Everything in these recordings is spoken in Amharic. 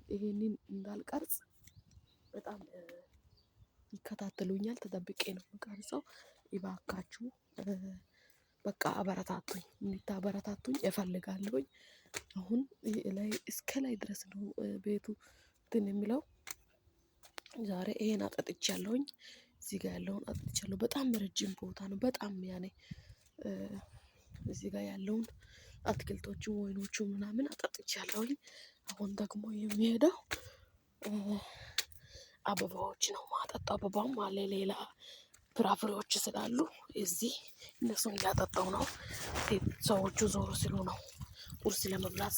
ይሄንን እንዳልቀርጽ በጣም ይከታተሉኛል። ተጠብቄ ነው የምቀርጸው። ይባካችሁ በቃ አበረታቱኝ፣ እንድታበረታቱኝ እፈልጋለሁኝ። አሁን ላይ እስከ ላይ ድረስ ነው ቤቱ እንትን የሚለው። ዛሬ ይሄን አጠጥቻለሁኝ። እዚህ ጋር ያለውን አጠጥቻለሁ። በጣም ረጅም ቦታ ነው። በጣም ያኔ እዚህ ጋር ያለውን አትክልቶቹ ወይኖቹ ምናምን አጠጥቻለሁኝ። አሁን ደግሞ የሚሄደው አበባዎች ነው ማጠጣው። አበባም አለ ሌላ ፍራፍሬዎች ስላሉ እዚህ እነሱን እያጠጣው ነው። ሰዎቹ ዞሮ ሲሉ ነው ቁርስ ለመብላት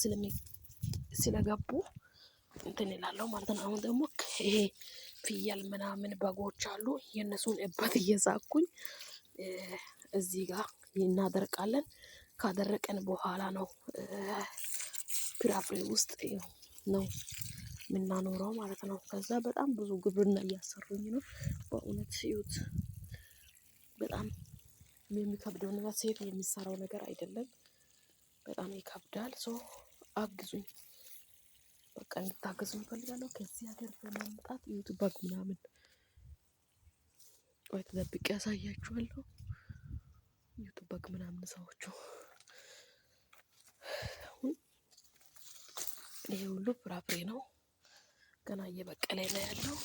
ስለገቡ እንትን እላለሁ ማለት ነው። አሁን ደግሞ ይሄ ፍየል ምናምን በጎች አሉ። የእነሱን እበት እየዛኩኝ እዚህ ጋር እናደርቃለን። ካደረቀን በኋላ ነው ፍራፍሬ ውስጥ ነው የምናኖረው ማለት ነው። ከዛ በጣም ብዙ ግብርና እያሰሩኝ ነው በእውነት እዩት። በጣም የሚከብደው ነገር ሴት የሚሰራው ነገር አይደለም። በጣም ይከብዳል። ሶ አግዙኝ፣ በቃ እንድታግዙኝ እፈልጋለሁ። ከዚህ ሀገር በማምጣት እዩት በግ ምናምን ቆይ ተደብቄ ያሳያችኋለሁ። እዩት በግ ምናምን ሰዎቹ ይሄ ሁሉ ፍራፍሬ ነው። ገና እየበቀለ ነው ያለው።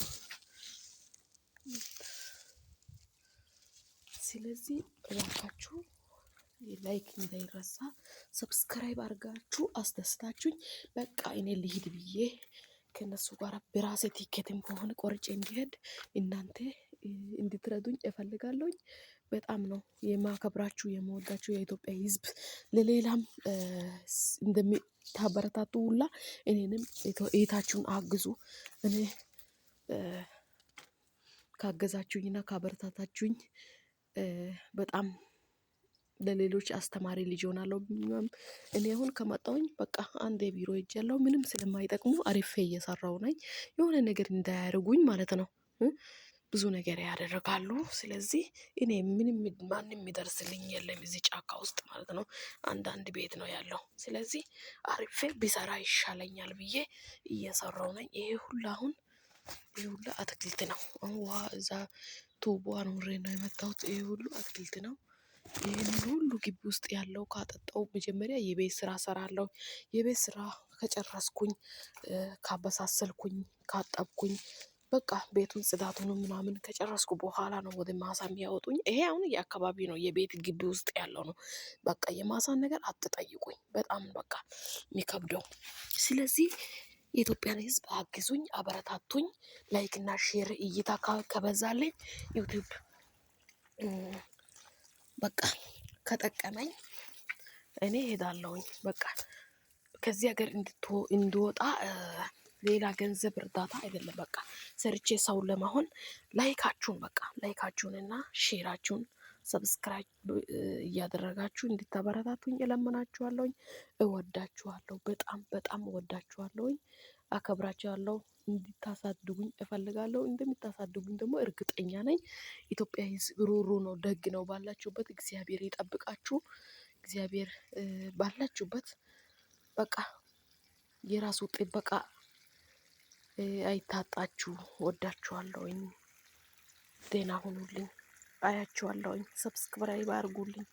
ስለዚህ እባካችሁ ላይክ እንዳይረሳ፣ ሰብስክራይብ አድርጋችሁ አስደስታችሁኝ በቃ እኔ ልሂድ ብዬ ከነሱ ጋር በራሴ ቲኬትም ከሆነ ቆርጬ እንዲሄድ እናንተ እንድትረዱኝ እፈልጋለሁኝ። በጣም ነው የማከብራችሁ የምወዳችሁ የኢትዮጵያ ሕዝብ። ለሌላም እንደምታበረታቱ ሁላ እኔንም እህታችሁን አግዙ። እኔ ካገዛችሁኝና ካበረታታችሁኝ በጣም ለሌሎች አስተማሪ ልጅ ሆናለሁ። እኔ አሁን ከመጣሁኝ በቃ አንዴ ቢሮ ሄጃለሁ። ምንም ስለማይጠቅሙ አሪፌ እየሰራው ነኝ። የሆነ ነገር እንዳያደርጉኝ ማለት ነው። ብዙ ነገር ያደርጋሉ። ስለዚህ እኔ ምንም ማንም የሚደርስልኝ የለም እዚህ ጫካ ውስጥ ማለት ነው። አንዳንድ ቤት ነው ያለው። ስለዚህ አሪፌ ቢሰራ ይሻለኛል ብዬ እየሰራው ነኝ። ይሄ ሁሉ አሁን ይሄ ሁሉ አትክልት ነው። ውሃ እዛ ቱቦ አኑሬ ነው የመጣሁት። ይሄ ሁሉ አትክልት ነው። ይሄንን ሁሉ ግቢ ውስጥ ያለው ካጠጣው መጀመሪያ የቤት ስራ እሰራለሁ። የቤት ስራ ከጨረስኩኝ ካበሳሰልኩኝ ካጠብኩኝ በቃ ቤቱን ጽዳቱን ምናምን ከጨረስኩ በኋላ ነው ወደ ማሳ የሚያወጡኝ። ይሄ አሁን የአካባቢ ነው የቤት ግቢ ውስጥ ያለው ነው። በቃ የማሳን ነገር አትጠይቁኝ። በጣም በቃ የሚከብደው። ስለዚህ የኢትዮጵያን ሕዝብ አግዙኝ፣ አበረታቱኝ። ላይክ እና ሼር እይታ ከበዛልኝ ዩቲዩብ በቃ ከጠቀመኝ እኔ እሄዳለሁኝ። በቃ ከዚህ ሀገር እንድወጣ ሌላ ገንዘብ እርዳታ አይደለም። በቃ ሰርቼ ሰው ለመሆን ላይካችሁን በቃ ላይካችሁንና ሼራችሁን ሰብስክራይብ እያደረጋችሁ እንድታበረታቱኝ እለምናችኋለሁኝ። እወዳችኋለሁ። በጣም በጣም እወዳችኋለሁኝ። አከብራችኋለሁ። እንድታሳድጉኝ እፈልጋለሁ። እንደምታሳድጉኝ ደግሞ እርግጠኛ ነኝ። ኢትዮጵያ ሕዝብ ሩሩ ነው፣ ደግ ነው። ባላችሁበት እግዚአብሔር ይጠብቃችሁ። እግዚአብሔር ባላችሁበት በቃ የራሱ ጥበቃ አይታጣችሁ። ወዳችኋለሁኝ። ደህና ሁኑልኝ። አያችኋለሁኝ። ሰብስክራይብ አድርጉልኝ።